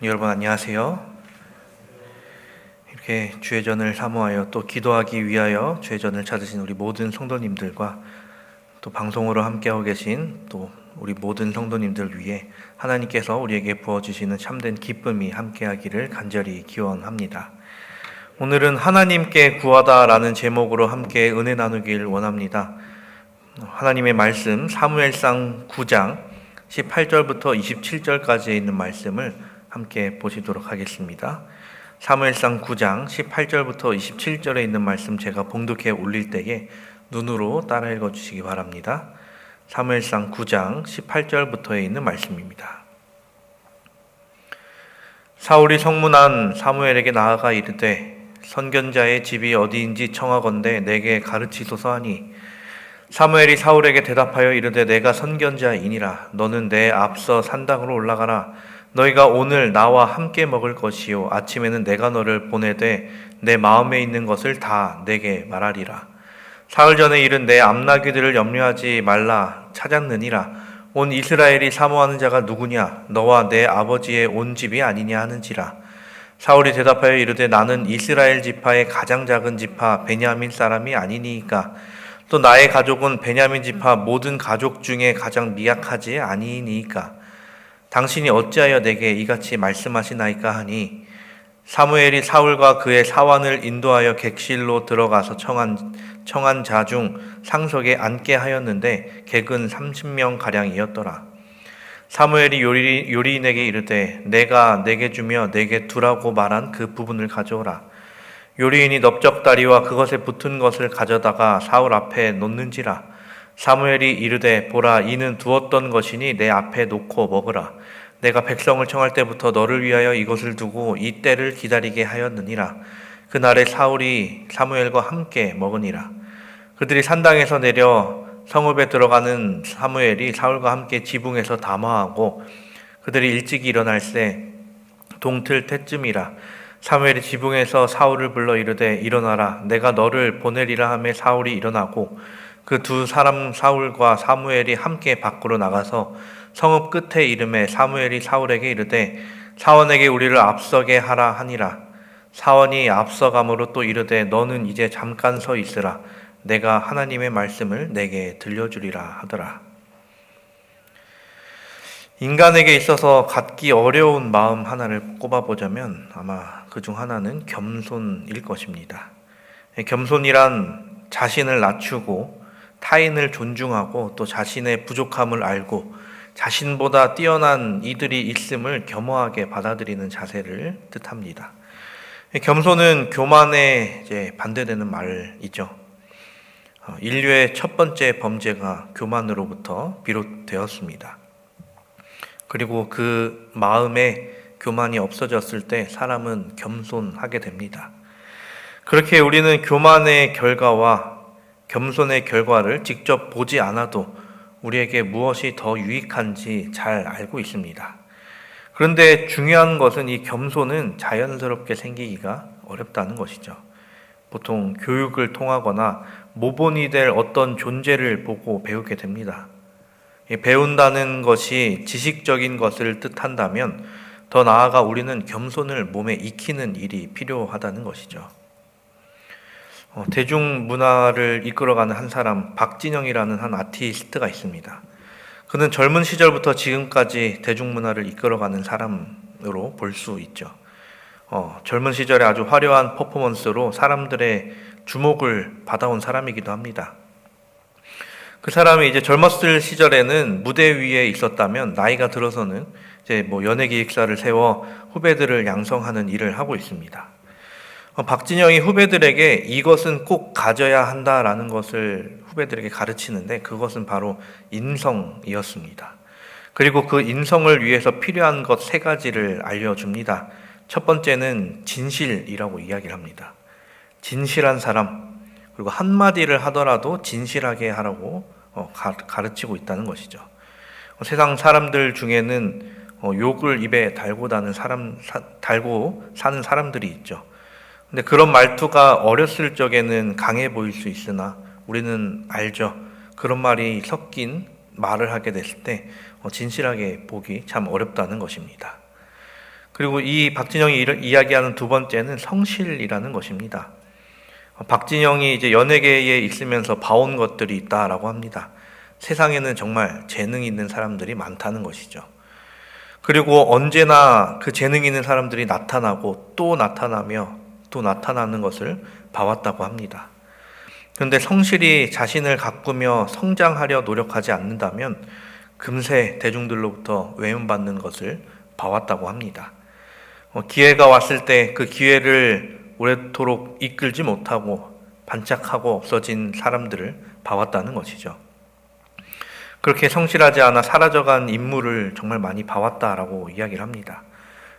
여러분 안녕하세요. 이렇게 주의전을 사모하여 또 기도하기 위하여 주의전을 찾으신 우리 모든 성도님들과 또 방송으로 함께하고 계신 또 우리 모든 성도님들 위해 하나님께서 우리에게 부어주시는 참된 기쁨이 함께하기를 간절히 기원합니다. 오늘은 하나님께 구하다라는 제목으로 함께 은혜 나누길 원합니다. 하나님의 말씀 사무엘상 9장 18절부터 27절까지에 있는 말씀을 함께 보시도록 하겠습니다. 사무엘상 9장 18절부터 27절에 있는 말씀 제가 봉독해 올릴 때에 눈으로 따라 읽어주시기 바랍니다. 사무엘상 9장 18절부터에 있는 말씀입니다. 사울이 성문한 사무엘에게 나아가 이르되 선견자의 집이 어디인지 청하건대 내게 가르치소서 하니 사무엘이 사울에게 대답하여 이르되 내가 선견자이니라. 너는 내 앞서 산당으로 올라가라. 너희가 오늘 나와 함께 먹을 것이요 아침에는 내가 너를 보내되 내 마음에 있는 것을 다 내게 말하리라. 사흘 전에 이른 내 암나귀들을 염려하지 말라 찾았느니라. 온 이스라엘이 사모하는 자가 누구냐? 너와 내 아버지의 온 집이 아니냐 하는지라. 사울이 대답하여 이르되 나는 이스라엘 지파의 가장 작은 지파 베냐민 사람이 아니니이까. 또 나의 가족은 베냐민 지파 모든 가족 중에 가장 미약하지 아니니이까. 당신이 어찌하여 내게 이같이 말씀하시나이까 하니 사무엘이 사울과 그의 사환을 인도하여 객실로 들어가서 청한 자 중 상석에 앉게 하였는데 객은 30명 가량이었더라. 사무엘이 요리인에게 이르되 내가 내게 주며 내게 두라고 말한 그 부분을 가져오라. 요리인이 넓적다리와 그것에 붙은 것을 가져다가 사울 앞에 놓는지라. 사무엘이 이르되 보라 이는 두었던 것이니 내 앞에 놓고 먹으라. 내가 백성을 청할 때부터 너를 위하여 이것을 두고 이 때를 기다리게 하였느니라. 그날에 사울이 사무엘과 함께 먹으니라. 그들이 산당에서 내려 성읍에 들어가는 사무엘이 사울과 함께 지붕에서 담화하고 그들이 일찍 일어날새 동틀 때쯤이라. 사무엘이 지붕에서 사울을 불러 이르되 일어나라. 내가 너를 보내리라 하매 사울이 일어나고 그 두 사람 사울과 사무엘이 함께 밖으로 나가서 성읍 끝에 이름에 사무엘이 사울에게 이르되 사원에게 우리를 앞서게 하라 하니라. 사원이 앞서감으로 또 이르되 너는 이제 잠깐 서 있으라. 내가 하나님의 말씀을 내게 들려주리라 하더라. 인간에게 있어서 갖기 어려운 마음 하나를 꼽아보자면 아마 그중 하나는 겸손일 것입니다. 겸손이란 자신을 낮추고 타인을 존중하고 또 자신의 부족함을 알고 자신보다 뛰어난 이들이 있음을 겸허하게 받아들이는 자세를 뜻합니다. 겸손은 교만에 이제 반대되는 말이죠. 인류의 첫 번째 범죄가 교만으로부터 비롯되었습니다. 그리고 그 마음에 교만이 없어졌을 때 사람은 겸손하게 됩니다. 그렇게 우리는 교만의 결과와 겸손의 결과를 직접 보지 않아도 우리에게 무엇이 더 유익한지 잘 알고 있습니다. 그런데 중요한 것은 이 겸손은 자연스럽게 생기기가 어렵다는 것이죠. 보통 교육을 통하거나 모본이 될 어떤 존재를 보고 배우게 됩니다. 배운다는 것이 지식적인 것을 뜻한다면 더 나아가 우리는 겸손을 몸에 익히는 일이 필요하다는 것이죠. 대중문화를 이끌어가는 한 사람, 박진영이라는 한 아티스트가 있습니다. 그는 젊은 시절부터 지금까지 대중문화를 이끌어가는 사람으로 볼 수 있죠. 젊은 시절에 아주 화려한 퍼포먼스로 사람들의 주목을 받아온 사람이기도 합니다. 그 사람이 이제 젊었을 시절에는 무대 위에 있었다면 나이가 들어서는 이제 연예 기획사를 세워 후배들을 양성하는 일을 하고 있습니다. 박진영이 후배들에게 이것은 꼭 가져야 한다라는 것을 후배들에게 가르치는데 그것은 바로 인성이었습니다. 그리고 그 인성을 위해서 필요한 것 3가지를 알려줍니다. 첫 번째는 진실이라고 이야기를 합니다. 진실한 사람, 그리고 한마디를 하더라도 진실하게 하라고 가르치고 있다는 것이죠. 세상 사람들 중에는 욕을 입에 달고 사는 사람들이 있죠. 근데 그런 말투가 어렸을 적에는 강해 보일 수 있으나 우리는 알죠. 그런 말이 섞인 말을 하게 됐을 때 진실하게 보기 참 어렵다는 것입니다. 그리고 이 박진영이 이야기하는 두 번째는 성실이라는 것입니다. 박진영이 이제 연예계에 있으면서 봐온 것들이 있다라고 합니다. 세상에는 정말 재능 있는 사람들이 많다는 것이죠. 그리고 언제나 그 재능 있는 사람들이 나타나고 또 나타나며 또 나타나는 것을 봐왔다고 합니다. 그런데 성실히 자신을 가꾸며 성장하려 노력하지 않는다면 금세 대중들로부터 외면받는 것을 봐왔다고 합니다. 기회가 왔을 때 그 기회를 오래도록 이끌지 못하고 반짝하고 없어진 사람들을 봐왔다는 것이죠. 그렇게 성실하지 않아 사라져간 인물을 정말 많이 봐왔다라고 이야기를 합니다.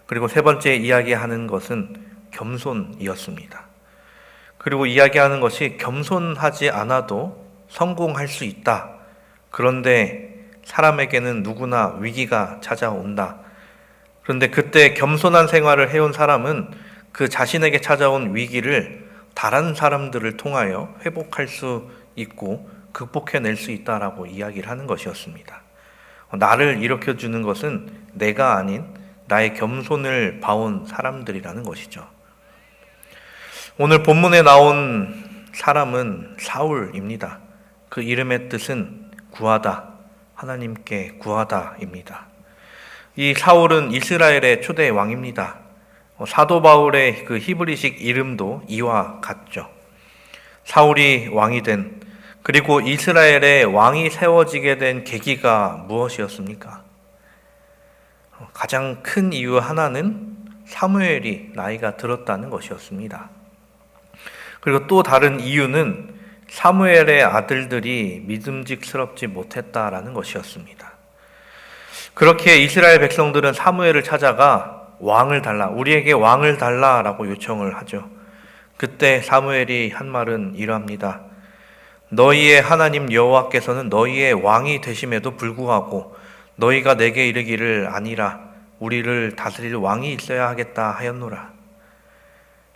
그리고 세 번째 이야기하는 것은 겸손이었습니다. 그리고 이야기하는 것이 겸손하지 않아도 성공할 수 있다. 그런데 사람에게는 누구나 위기가 찾아온다. 그런데 그때 겸손한 생활을 해온 사람은 그 자신에게 찾아온 위기를 다른 사람들을 통하여 회복할 수 있고 극복해낼 수 있다라고 이야기를 하는 것이었습니다. 나를 일으켜주는 것은 내가 아닌 나의 겸손을 봐온 사람들이라는 것이죠. 오늘 본문에 나온 사람은 사울입니다. 그 이름의 뜻은 구하다, 하나님께 구하다입니다. 이 사울은 이스라엘의 초대 왕입니다. 사도 바울의 그 히브리식 이름도 이와 같죠. 사울이 왕이 된, 그리고 이스라엘의 왕이 세워지게 된 계기가 무엇이었습니까? 가장 큰 이유 하나는 사무엘이 나이가 들었다는 것이었습니다. 그리고 또 다른 이유는 사무엘의 아들들이 믿음직스럽지 못했다라는 것이었습니다. 그렇게 이스라엘 백성들은 사무엘을 찾아가 왕을 달라, 우리에게 왕을 달라라고 요청을 하죠. 그때 사무엘이 한 말은 이러합니다. 너희의 하나님 여호와께서는 너희의 왕이 되심에도 불구하고 너희가 내게 이르기를 아니라 우리를 다스릴 왕이 있어야 하겠다 하였노라.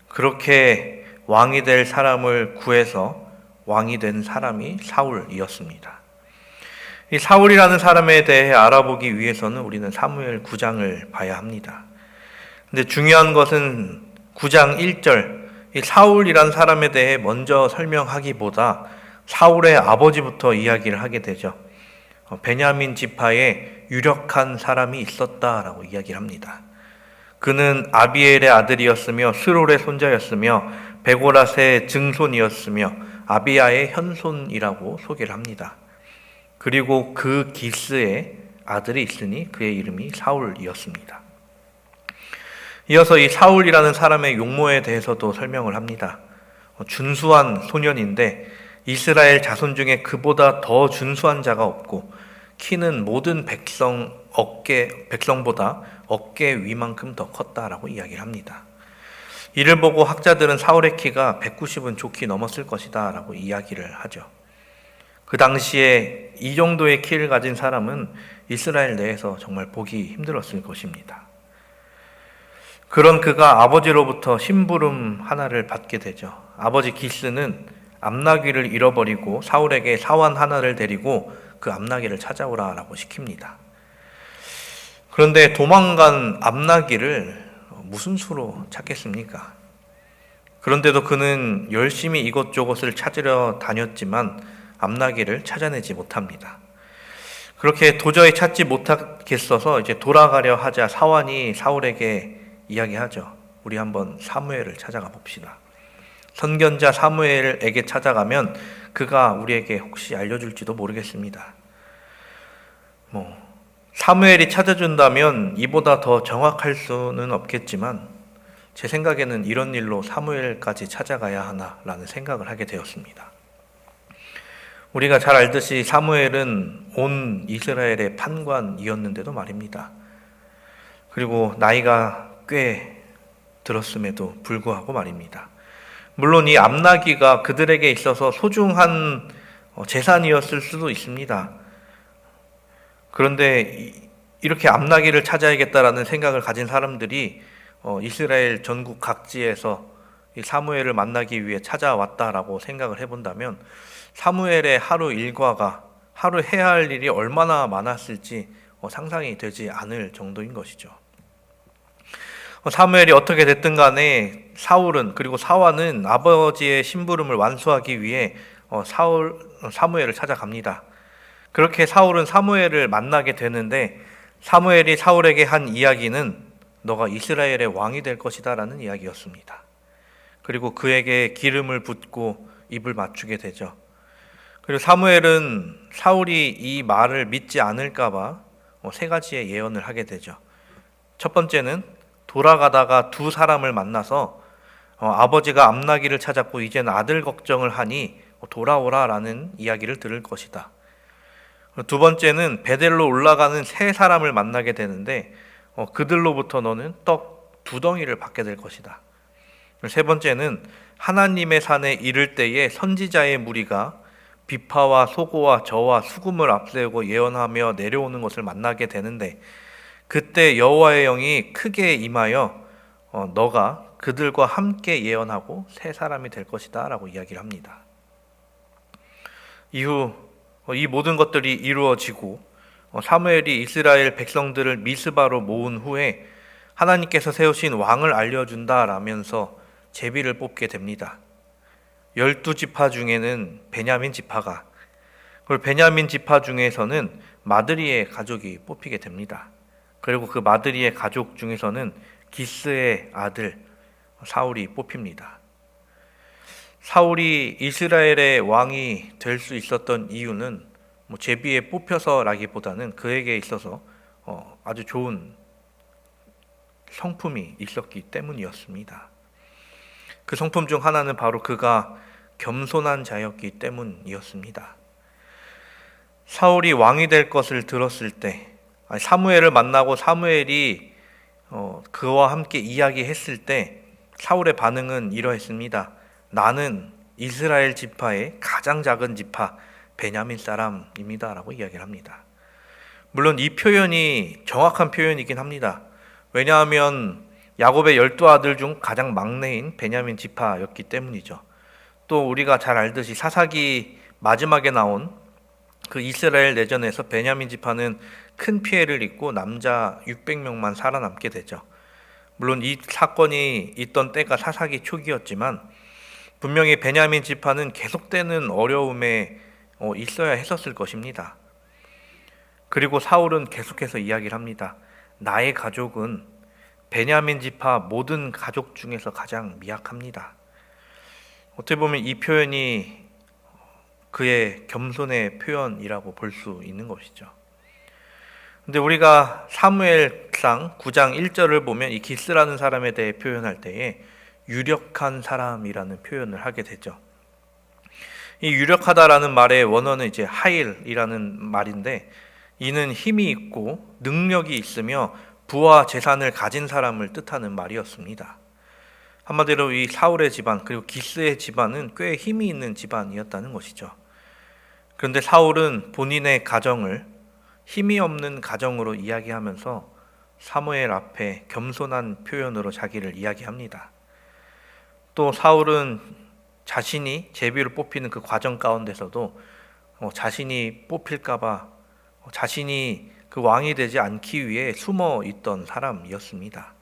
그렇게 왕이 될 사람을 구해서 왕이 된 사람이 사울이었습니다. 이 사울이라는 사람에 대해 알아보기 위해서는 우리는 사무엘 9장을 봐야 합니다. 근데 중요한 것은 9장 1절, 이 사울이라는 사람에 대해 먼저 설명하기보다 사울의 아버지부터 이야기를 하게 되죠. 베냐민 지파에 유력한 사람이 있었다라고 이야기를 합니다. 그는 아비엘의 아들이었으며 스롤의 손자였으며 베고랏의 증손이었으며 아비야의 현손이라고 소개를 합니다. 그리고 그 기스의 아들이 있으니 그의 이름이 사울이었습니다. 이어서 이 사울이라는 사람의 용모에 대해서도 설명을 합니다. 준수한 소년인데 이스라엘 자손 중에 그보다 더 준수한 자가 없고 키는 모든 백성보다 어깨 위만큼 더 컸다라고 이야기를 합니다. 이를 보고 학자들은 사울의 키가 190은 좋게 넘었을 것이다 라고 이야기를 하죠. 그 당시에 이 정도의 키를 가진 사람은 이스라엘 내에서 정말 보기 힘들었을 것입니다. 그런 그가 아버지로부터 심부름 하나를 받게 되죠. 아버지 기스는 암나귀를 잃어버리고 사울에게 사환 하나를 데리고 그 암나귀를 찾아오라라고 시킵니다. 그런데 도망간 암나귀를 무슨 수로 찾겠습니까? 그런데도 그는 열심히 이것저것을 찾으려 다녔지만 암나귀를 찾아내지 못합니다. 그렇게 도저히 찾지 못하겠어서 이제 돌아가려 하자 사환이 사울에게 이야기하죠. 우리 한번 사무엘을 찾아가 봅시다. 선견자 사무엘에게 찾아가면 그가 우리에게 혹시 알려줄지도 모르겠습니다. 사무엘이 찾아준다면 이보다 더 정확할 수는 없겠지만 제 생각에는 이런 일로 사무엘까지 찾아가야 하나라는 생각을 하게 되었습니다. 우리가 잘 알듯이 사무엘은 온 이스라엘의 판관이었는데도 말입니다. 그리고 나이가 꽤 들었음에도 불구하고 말입니다. 물론 이 암나귀가 그들에게 있어서 소중한 재산이었을 수도 있습니다. 그런데 이렇게 암나귀를 찾아야겠다라는 생각을 가진 사람들이 이스라엘 전국 각지에서 이 사무엘을 만나기 위해 찾아왔다라고 생각을 해본다면 사무엘의 하루 일과가, 하루 해야 할 일이 얼마나 많았을지 상상이 되지 않을 정도인 것이죠. 사무엘이 어떻게 됐든 간에 사울은, 그리고 사완은 아버지의 심부름을 완수하기 위해 사무엘을 찾아갑니다. 그렇게 사울은 사무엘을 만나게 되는데, 사무엘이 사울에게 한 이야기는 너가 이스라엘의 왕이 될 것이다 라는 이야기였습니다. 그리고 그에게 기름을 붓고 입을 맞추게 되죠. 그리고 사무엘은 사울이 이 말을 믿지 않을까봐 세 가지의 예언을 하게 되죠. 첫 번째는 돌아가다가 두 사람을 만나서 아버지가 암나기를 찾았고 이제는 아들 걱정을 하니 돌아오라 라는 이야기를 들을 것이다. 두 번째는 베델로 올라가는 세 사람을 만나게 되는데 그들로부터 너는 떡 두 덩이를 받게 될 것이다. 세 번째는 하나님의 산에 이를 때에 선지자의 무리가 비파와 소고와 저와 수금을 앞세우고 예언하며 내려오는 것을 만나게 되는데 그때 여호와의 영이 크게 임하여 너가 그들과 함께 예언하고 세 사람이 될 것이다 라고 이야기를 합니다. 이후 이 모든 것들이 이루어지고 사무엘이 이스라엘 백성들을 미스바로 모은 후에 하나님께서 세우신 왕을 알려준다라면서 제비를 뽑게 됩니다. 12지파 중에는 베냐민 지파가, 그리고 베냐민 지파 중에서는 마드리의 가족이 뽑히게 됩니다. 그리고 그 마드리의 가족 중에서는 기스의 아들 사울이 뽑힙니다. 사울이 이스라엘의 왕이 될 수 있었던 이유는 제비에 뽑혀서라기보다는 그에게 있어서 아주 좋은 성품이 있었기 때문이었습니다. 그 성품 중 하나는 바로 그가 겸손한 자였기 때문이었습니다. 사울이 왕이 될 것을 들었을 때, 사무엘을 만나고 사무엘이 그와 함께 이야기했을 때 사울의 반응은 이러했습니다. 나는 이스라엘 지파의 가장 작은 지파 베냐민 사람입니다 라고 이야기를 합니다. 물론 이 표현이 정확한 표현이긴 합니다. 왜냐하면 야곱의 12아들 중 가장 막내인 베냐민 지파였기 때문이죠. 또 우리가 잘 알듯이 사사기 마지막에 나온 그 이스라엘 내전에서 베냐민 지파는 큰 피해를 입고 남자 600명만 살아남게 되죠. 물론 이 사건이 있던 때가 사사기 초기였지만 분명히 베냐민 지파는 계속되는 어려움에 있어야 했었을 것입니다. 그리고 사울은 계속해서 이야기를 합니다. 나의 가족은 베냐민 지파 모든 가족 중에서 가장 미약합니다. 어떻게 보면 이 표현이 그의 겸손의 표현이라고 볼 수 있는 것이죠. 근데 우리가 사무엘상 9장 1절을 보면 이 기스라는 사람에 대해 표현할 때에 유력한 사람이라는 표현을 하게 되죠. 이 유력하다라는 말의 원어는 이제 하일이라는 말인데 이는 힘이 있고 능력이 있으며 부와 재산을 가진 사람을 뜻하는 말이었습니다. 한마디로 이 사울의 집안 그리고 기스의 집안은 꽤 힘이 있는 집안이었다는 것이죠. 그런데 사울은 본인의 가정을 힘이 없는 가정으로 이야기하면서 사무엘 앞에 겸손한 표현으로 자기를 이야기합니다. 또 사울은 자신이 제비를 뽑히는 그 과정 가운데서도 자신이 뽑힐까봐 자신이 그 왕이 되지 않기 위해 숨어 있던 사람이었습니다.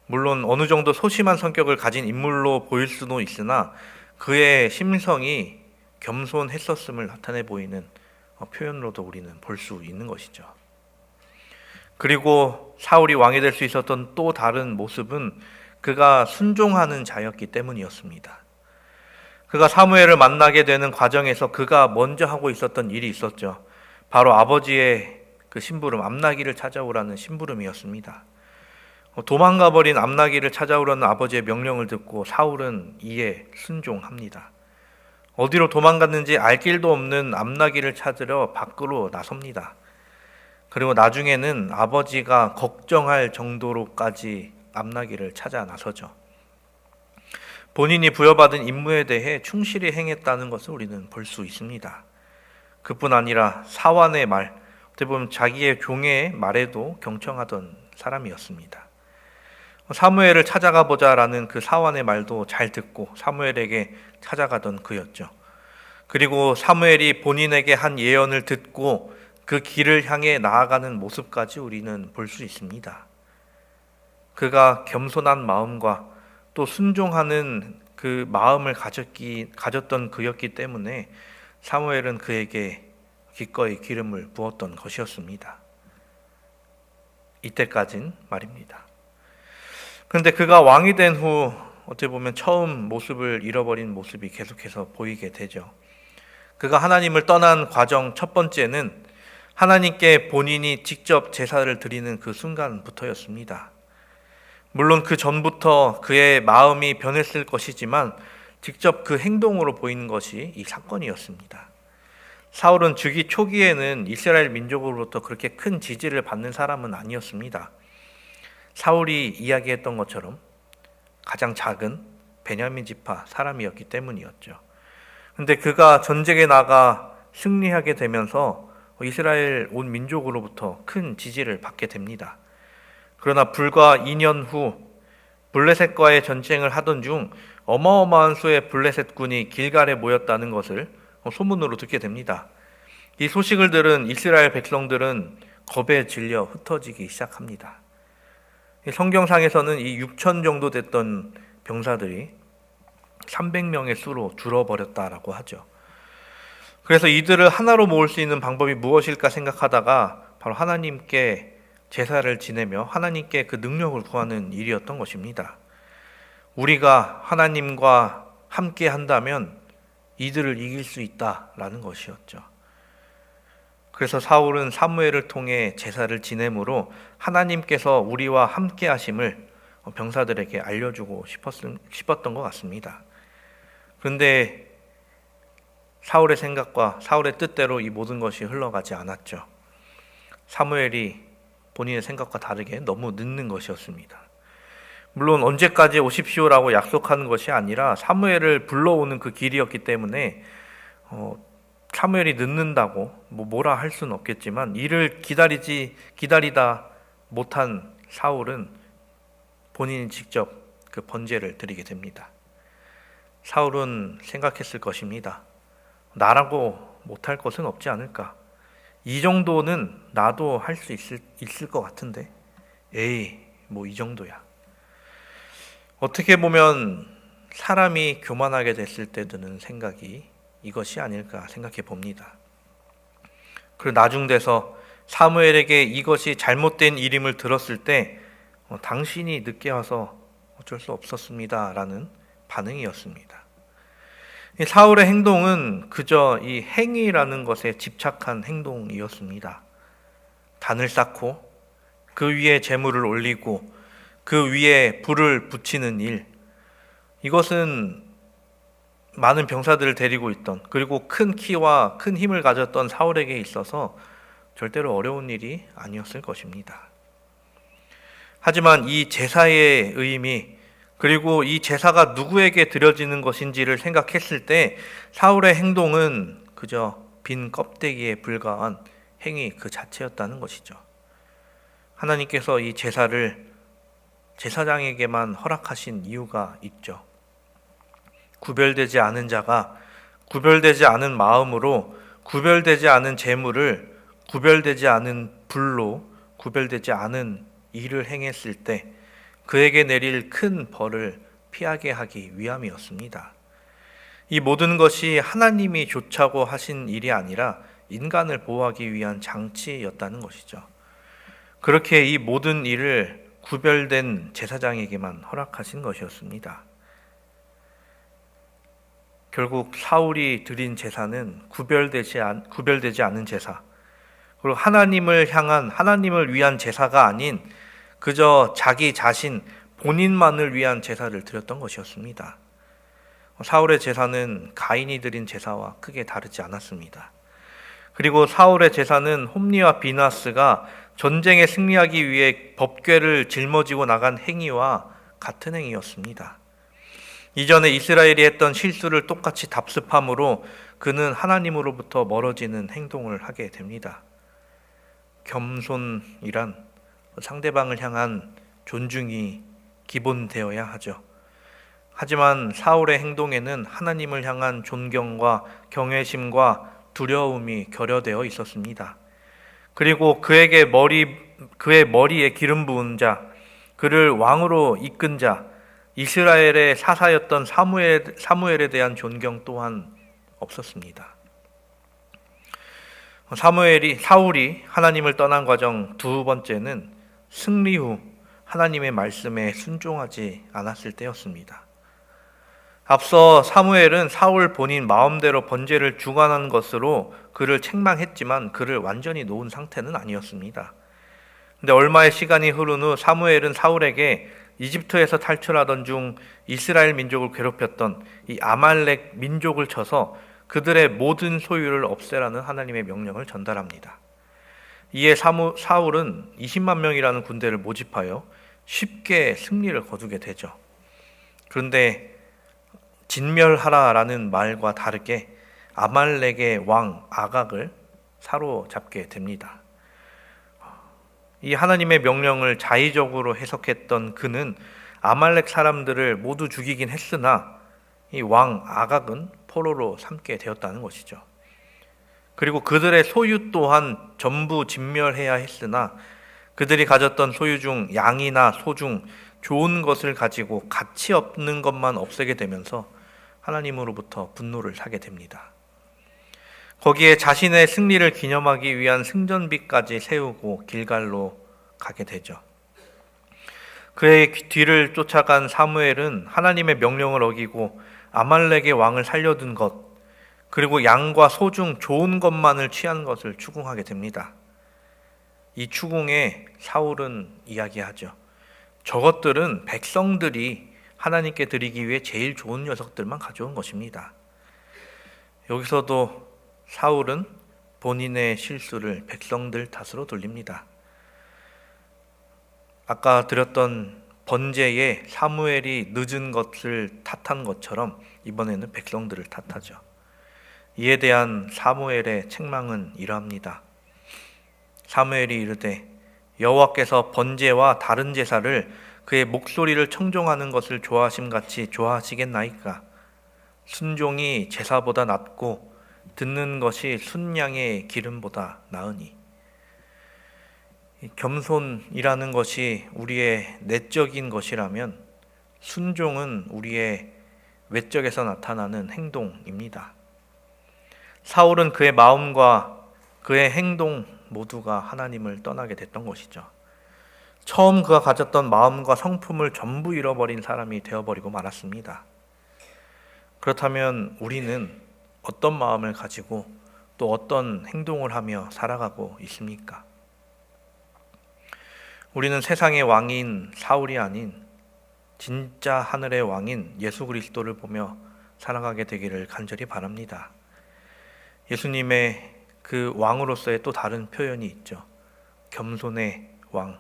물론 어느 정도 소심한 성격을 가진 인물로 보일 수도 있으나 그의 심성이 겸손했었음을 나타내 보이는 표현으로도 우리는 볼 수 있는 것이죠. 그리고 사울이 왕이 될 수 있었던 또 다른 모습은 그가 순종하는 자였기 때문이었습니다. 그가 사무엘을 만나게 되는 과정에서 그가 먼저 하고 있었던 일이 있었죠. 바로 아버지의 그 심부름, 암나기를 찾아오라는 심부름이었습니다. 도망가 버린 암나기를 찾아오라는 아버지의 명령을 듣고 사울은 이에 순종합니다. 어디로 도망갔는지 알 길도 없는 암나기를 찾으러 밖으로 나섭니다. 그리고 나중에는 아버지가 걱정할 정도로까지 암나기를 찾아 나서죠. 본인이 부여받은 임무에 대해 충실히 행했다는 것을 우리는 볼 수 있습니다. 그뿐 아니라 사완의 말, 어떻게 보면 자기의 종의 말에도 경청하던 사람이었습니다. 사무엘을 찾아가 보자라는 그 사완의 말도 잘 듣고 사무엘에게 찾아가던 그였죠. 그리고 사무엘이 본인에게 한 예언을 듣고 그 길을 향해 나아가는 모습까지 우리는 볼 수 있습니다. 그가 겸손한 마음과 또 순종하는 그 마음을 가졌던 그였기 때문에 사무엘은 그에게 기꺼이 기름을 부었던 것이었습니다. 이때까진 말입니다. 그런데 그가 왕이 된 후 어떻게 보면 처음 모습을 잃어버린 모습이 계속해서 보이게 되죠. 그가 하나님을 떠난 과정 첫 번째는 하나님께 본인이 직접 제사를 드리는 그 순간부터였습니다. 물론 그 전부터 그의 마음이 변했을 것이지만 직접 그 행동으로 보이는 것이 이 사건이었습니다. 사울은 즉위 초기에는 이스라엘 민족으로부터 그렇게 큰 지지를 받는 사람은 아니었습니다. 사울이 이야기했던 것처럼 가장 작은 베냐민 지파 사람이었기 때문이었죠. 그런데 그가 전쟁에 나가 승리하게 되면서 이스라엘 온 민족으로부터 큰 지지를 받게 됩니다. 그러나 불과 2년 후 블레셋과의 전쟁을 하던 중 어마어마한 수의 블레셋군이 길갈에 모였다는 것을 소문으로 듣게 됩니다. 이 소식을 들은 이스라엘 백성들은 겁에 질려 흩어지기 시작합니다. 성경상에서는 이 6천 정도 됐던 병사들이 300명의 수로 줄어버렸다라고 하죠. 그래서 이들을 하나로 모을 수 있는 방법이 무엇일까 생각하다가 바로 하나님께 제사를 지내며 하나님께 그 능력을 구하는 일이었던 것입니다. 우리가 하나님과 함께 한다면 이들을 이길 수 있다라는 것이었죠. 그래서 사울은 사무엘을 통해 제사를 지내므로 하나님께서 우리와 함께 하심을 병사들에게 알려주고 싶었던 것 같습니다. 그런데 사울의 생각과 사울의 뜻대로 이 모든 것이 흘러가지 않았죠. 사무엘이 본인의 생각과 다르게 너무 늦는 것이었습니다. 물론 언제까지 오십시오라고 약속하는 것이 아니라 사무엘을 불러오는 그 길이었기 때문에 사무엘이 늦는다고 뭐라 할 수는 없겠지만 이를 기다리다 못한 사울은 본인이 직접 그 번제를 드리게 됩니다. 사울은 생각했을 것입니다. 나라고 못할 것은 없지 않을까? 이 정도는 나도 할 수 있을 것 같은데 에이 뭐 이 정도야. 어떻게 보면 사람이 교만하게 됐을 때 드는 생각이 이것이 아닐까 생각해 봅니다. 그리고 나중 돼서 사무엘에게 이것이 잘못된 일임을 들었을 때 당신이 늦게 와서 어쩔 수 없었습니다 라는 반응이었습니다. 사울의 행동은 그저 이 행위라는 것에 집착한 행동이었습니다. 단을 쌓고 그 위에 제물을 올리고 그 위에 불을 붙이는 일, 이것은 많은 병사들을 데리고 있던 그리고 큰 키와 큰 힘을 가졌던 사울에게 있어서 절대로 어려운 일이 아니었을 것입니다. 하지만 이 제사의 의미 그리고 이 제사가 누구에게 드려지는 것인지를 생각했을 때 사울의 행동은 그저 빈 껍데기에 불과한 행위 그 자체였다는 것이죠. 하나님께서 이 제사를 제사장에게만 허락하신 이유가 있죠. 구별되지 않은 자가 구별되지 않은 마음으로 구별되지 않은 재물을 구별되지 않은 불로 구별되지 않은 일을 행했을 때 그에게 내릴 큰 벌을 피하게 하기 위함이었습니다. 이 모든 것이 하나님이 좋자고 하신 일이 아니라 인간을 보호하기 위한 장치였다는 것이죠. 그렇게 이 모든 일을 구별된 제사장에게만 허락하신 것이었습니다. 결국 사울이 드린 제사는 구별되지 않은 제사, 그리고 하나님을 향한 하나님을 위한 제사가 아닌 그저 자기 자신 본인만을 위한 제사를 드렸던 것이었습니다. 사울의 제사는 가인이 드린 제사와 크게 다르지 않았습니다. 그리고 사울의 제사는 홈리와 비나스가 전쟁에 승리하기 위해 법궤를 짊어지고 나간 행위와 같은 행위였습니다. 이전에 이스라엘이 했던 실수를 똑같이 답습함으로 그는 하나님으로부터 멀어지는 행동을 하게 됩니다. 겸손이란 상대방을 향한 존중이 기본되어야 하죠. 하지만 사울의 행동에는 하나님을 향한 존경과 경외심과 두려움이 결여되어 있었습니다. 그리고 그의 머리에 기름 부은 자, 그를 왕으로 이끈 자, 이스라엘의 사사였던 사무엘에 대한 존경 또한 없었습니다. 사울이 하나님을 떠난 과정 두 번째는 승리 후 하나님의 말씀에 순종하지 않았을 때였습니다. 앞서 사무엘은 사울 본인 마음대로 번제를 주관한 것으로 그를 책망했지만 그를 완전히 놓은 상태는 아니었습니다. 근데 얼마의 시간이 흐른 후 사무엘은 사울에게 이집트에서 탈출하던 중 이스라엘 민족을 괴롭혔던 이 아말렉 민족을 쳐서 그들의 모든 소유를 없애라는 하나님의 명령을 전달합니다. 이에 사울은 20만 명이라는 군대를 모집하여 쉽게 승리를 거두게 되죠. 그런데 진멸하라라는 말과 다르게 아말렉의 왕 아각을 사로잡게 됩니다. 이 하나님의 명령을 자의적으로 해석했던 그는 아말렉 사람들을 모두 죽이긴 했으나 이 왕 아각은 포로로 삼게 되었다는 것이죠. 그리고 그들의 소유 또한 전부 진멸해야 했으나 그들이 가졌던 소유 중 양이나 소 중 좋은 것을 가지고 가치 없는 것만 없애게 되면서 하나님으로부터 분노를 사게 됩니다. 거기에 자신의 승리를 기념하기 위한 승전비까지 세우고 길갈로 가게 되죠. 그의 뒤를 쫓아간 사무엘은 하나님의 명령을 어기고 아말렉의 왕을 살려둔 것, 그리고 양과 소 중 좋은 것만을 취한 것을 추궁하게 됩니다. 이 추궁에 사울은 이야기하죠. 저것들은 백성들이 하나님께 드리기 위해 제일 좋은 녀석들만 가져온 것입니다. 여기서도 사울은 본인의 실수를 백성들 탓으로 돌립니다. 아까 드렸던 번제에 사무엘이 늦은 것을 탓한 것처럼 이번에는 백성들을 탓하죠. 이에 대한 사무엘의 책망은 이러합니다. 사무엘이 이르되 여호와께서 번제와 다른 제사를 그의 목소리를 청종하는 것을 좋아하심같이 좋아하시겠나이까? 순종이 제사보다 낫고 듣는 것이 순양의 기름보다 나으니. 겸손이라는 것이 우리의 내적인 것이라면 순종은 우리의 외적에서 나타나는 행동입니다. 사울은 그의 마음과 그의 행동 모두가 하나님을 떠나게 됐던 것이죠. 처음 그가 가졌던 마음과 성품을 전부 잃어버린 사람이 되어버리고 말았습니다. 그렇다면 우리는 어떤 마음을 가지고 또 어떤 행동을 하며 살아가고 있습니까? 우리는 세상의 왕인 사울이 아닌 진짜 하늘의 왕인 예수 그리스도를 보며 살아가게 되기를 간절히 바랍니다. 예수님의 그 왕으로서의 또 다른 표현이 있죠. 겸손의 왕.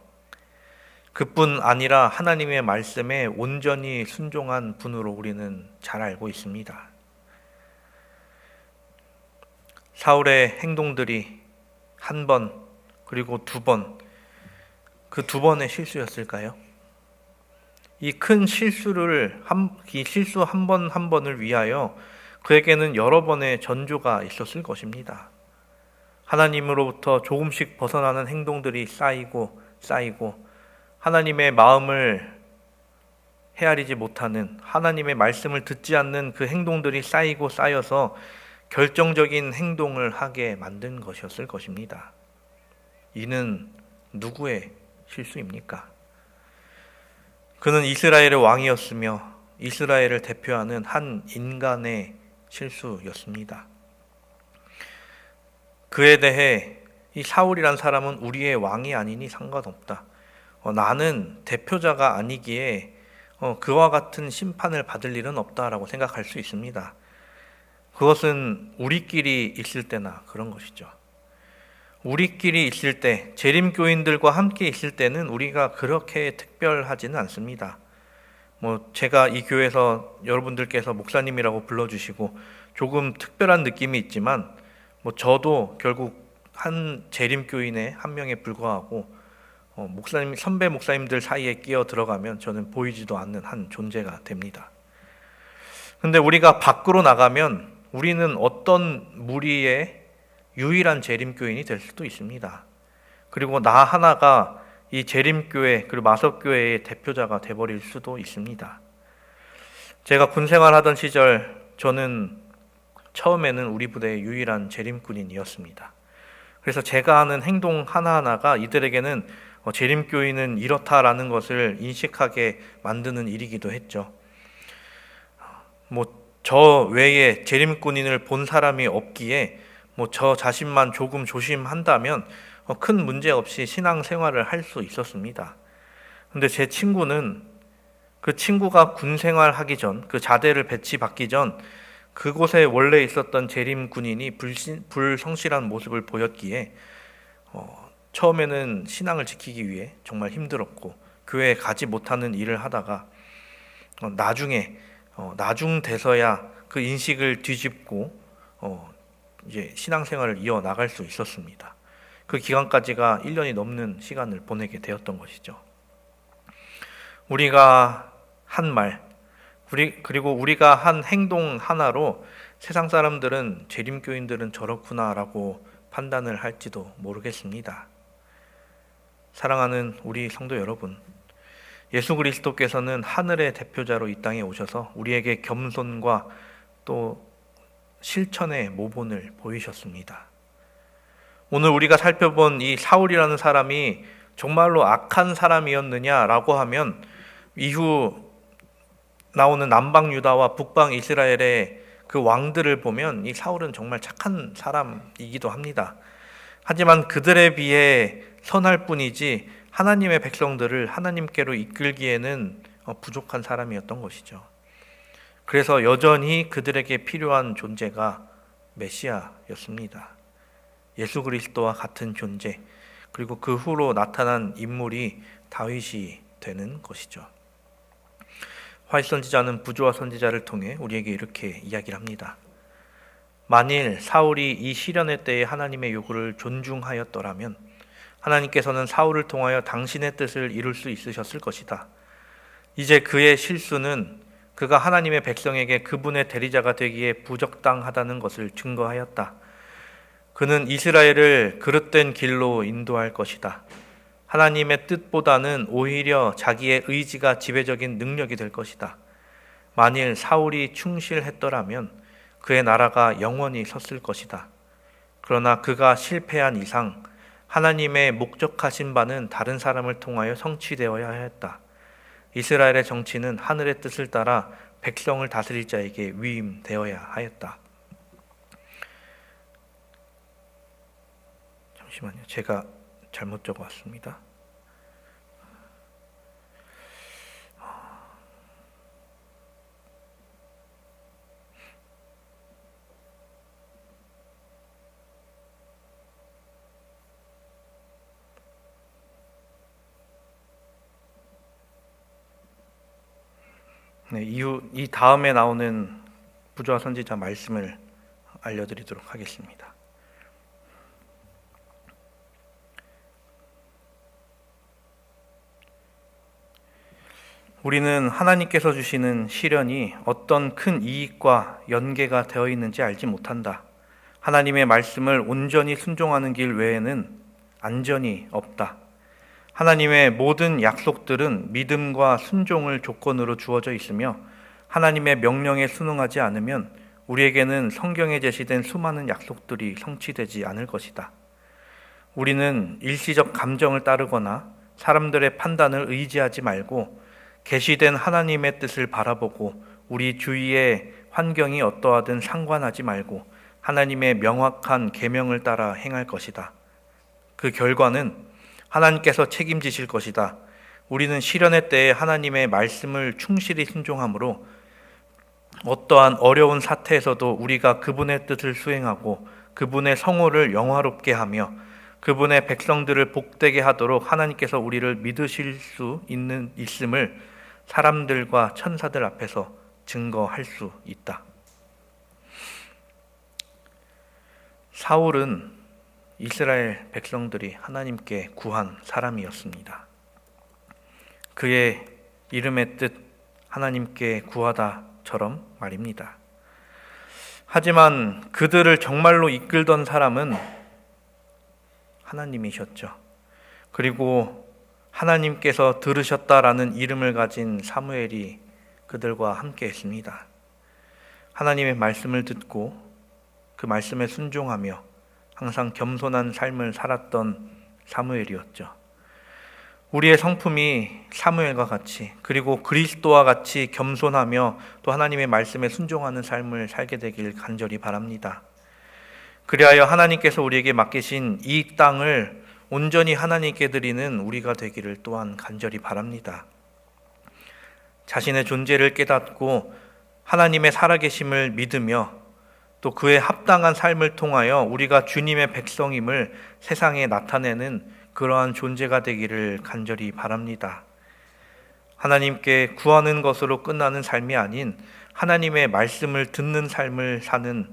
그뿐 아니라 하나님의 말씀에 온전히 순종한 분으로 우리는 잘 알고 있습니다. 사울의 행동들이 한 번 그리고 두 번, 그 두 번의 실수였을까요? 이 큰 실수를 이 실수 한 번 한 번을 위하여 그에게는 여러 번의 전조가 있었을 것입니다. 하나님으로부터 조금씩 벗어나는 행동들이 쌓이고 하나님의 마음을 헤아리지 못하는, 하나님의 말씀을 듣지 않는 그 행동들이 쌓여서 결정적인 행동을 하게 만든 것이었을 것입니다. 이는 누구의 실수입니까? 그는 이스라엘의 왕이었으며 이스라엘을 대표하는 한 인간의 실수였습니다. 그에 대해 이 사울이란 사람은 우리의 왕이 아니니 상관없다. 나는 대표자가 아니기에 그와 같은 심판을 받을 일은 없다라고 생각할 수 있습니다. 그것은 우리끼리 있을 때나 그런 것이죠. 우리끼리 있을 때, 재림교인들과 함께 있을 때는 우리가 그렇게 특별하지는 않습니다. 제가 이 교회에서 여러분들께서 목사님이라고 불러주시고 조금 특별한 느낌이 있지만 저도 결국 한 재림교인의 한 명에 불과하고 선배 목사님들 사이에 끼어 들어가면 저는 보이지도 않는 한 존재가 됩니다. 근데 우리가 밖으로 나가면 우리는 어떤 무리의 유일한 재림교인이 될 수도 있습니다. 그리고 나 하나가 이 재림교회 그리고 마석교회의 대표자가 돼버릴 수도 있습니다. 제가 군 생활하던 시절 저는 처음에는 우리 부대의 유일한 재림군인이었습니다. 그래서 제가 하는 행동 하나하나가 이들에게는 재림교인은 이렇다라는 것을 인식하게 만드는 일이기도 했죠. 저 외에 재림군인을 본 사람이 없기에 저 자신만 조금 조심한다면 큰 문제 없이 신앙생활을 할 수 있었습니다. 근데 제 친구는 그 친구가 군 생활하기 전, 그 자대를 배치받기 전 그곳에 원래 있었던 재림군인이 불성실한 모습을 보였기에 처음에는 신앙을 지키기 위해 정말 힘들었고 교회에 가지 못하는 일을 하다가 나중에 나중 돼서야 그 인식을 뒤집고 이제 신앙생활을 이어 나갈 수 있었습니다. 그 기간까지가 1년이 넘는 시간을 보내게 되었던 것이죠. 우리가 한 말, 그리고 우리가 한 행동 하나로 세상 사람들은 재림교인들은 저렇구나라고 판단을 할지도 모르겠습니다. 사랑하는 우리 성도 여러분, 예수 그리스도께서는 하늘의 대표자로 이 땅에 오셔서 우리에게 겸손과 또 실천의 모본을 보이셨습니다. 오늘 우리가 살펴본 이 사울이라는 사람이 정말로 악한 사람이었느냐라고 하면 이후 나오는 남방 유다와 북방 이스라엘의 그 왕들을 보면 이 사울은 정말 착한 사람이기도 합니다. 하지만 그들에 비해 선할 뿐이지 하나님의 백성들을 하나님께로 이끌기에는 부족한 사람이었던 것이죠. 그래서 여전히 그들에게 필요한 존재가 메시아였습니다. 예수 그리스도와 같은 존재, 그리고 그 후로 나타난 인물이 다윗이 되는 것이죠. 화이트 선지자는 부조와 선지자를 통해 우리에게 이렇게 이야기를 합니다. 만일 사울이 이 시련의 때에 하나님의 요구를 존중하였더라면 하나님께서는 사울을 통하여 당신의 뜻을 이룰 수 있으셨을 것이다. 이제 그의 실수는 그가 하나님의 백성에게 그분의 대리자가 되기에 부적당하다는 것을 증거하였다. 그는 이스라엘을 그릇된 길로 인도할 것이다. 하나님의 뜻보다는 오히려 자기의 의지가 지배적인 능력이 될 것이다. 만일 사울이 충실했더라면 그의 나라가 영원히 섰을 것이다. 그러나 그가 실패한 이상 하나님의 목적하신 바는 다른 사람을 통하여 성취되어야 하였다. 이스라엘의 정치는 하늘의 뜻을 따라 백성을 다스릴 자에게 위임되어야 하였다. 잠시만요. 제가 잘못 적어왔습니다. 이 다음에 나오는 부조와 선지자 말씀을 알려드리도록 하겠습니다. 우리는 하나님께서 주시는 시련이 어떤 큰 이익과 연계가 되어 있는지 알지 못한다. 하나님의 말씀을 온전히 순종하는 길 외에는 안전이 없다. 하나님의 모든 약속들은 믿음과 순종을 조건으로 주어져 있으며 하나님의 명령에 순응하지 않으면 우리에게는 성경에 제시된 수많은 약속들이 성취되지 않을 것이다. 우리는 일시적 감정을 따르거나 사람들의 판단을 의지하지 말고 계시된 하나님의 뜻을 바라보고 우리 주위의 환경이 어떠하든 상관하지 말고 하나님의 명확한 계명을 따라 행할 것이다. 그 결과는 하나님께서 책임지실 것이다. 우리는 시련의 때에 하나님의 말씀을 충실히 순종함으로 어떠한 어려운 사태에서도 우리가 그분의 뜻을 수행하고 그분의 성호를 영화롭게 하며 그분의 백성들을 복되게 하도록 하나님께서 우리를 믿으실 수 있음을 사람들과 천사들 앞에서 증거할 수 있다. 사울은 이스라엘 백성들이 하나님께 구한 사람이었습니다. 그의 이름의 뜻 하나님께 구하다처럼 말입니다. 하지만 그들을 정말로 이끌던 사람은 하나님이셨죠. 그리고 하나님께서 들으셨다라는 이름을 가진 사무엘이 그들과 함께 했습니다. 하나님의 말씀을 듣고 그 말씀에 순종하며 항상 겸손한 삶을 살았던 사무엘이었죠. 우리의 성품이 사무엘과 같이, 그리고 그리스도와 같이 겸손하며 또 하나님의 말씀에 순종하는 삶을 살게 되길 간절히 바랍니다. 그리하여 하나님께서 우리에게 맡기신 이 땅을 온전히 하나님께 드리는 우리가 되기를 또한 간절히 바랍니다. 자신의 존재를 깨닫고 하나님의 살아계심을 믿으며 또 그에 합당한 삶을 통하여 우리가 주님의 백성임을 세상에 나타내는 그러한 존재가 되기를 간절히 바랍니다. 하나님께 구하는 것으로 끝나는 삶이 아닌 하나님의 말씀을 듣는 삶을 사는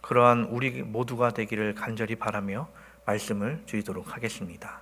그러한 우리 모두가 되기를 간절히 바라며 말씀을 드리도록 하겠습니다.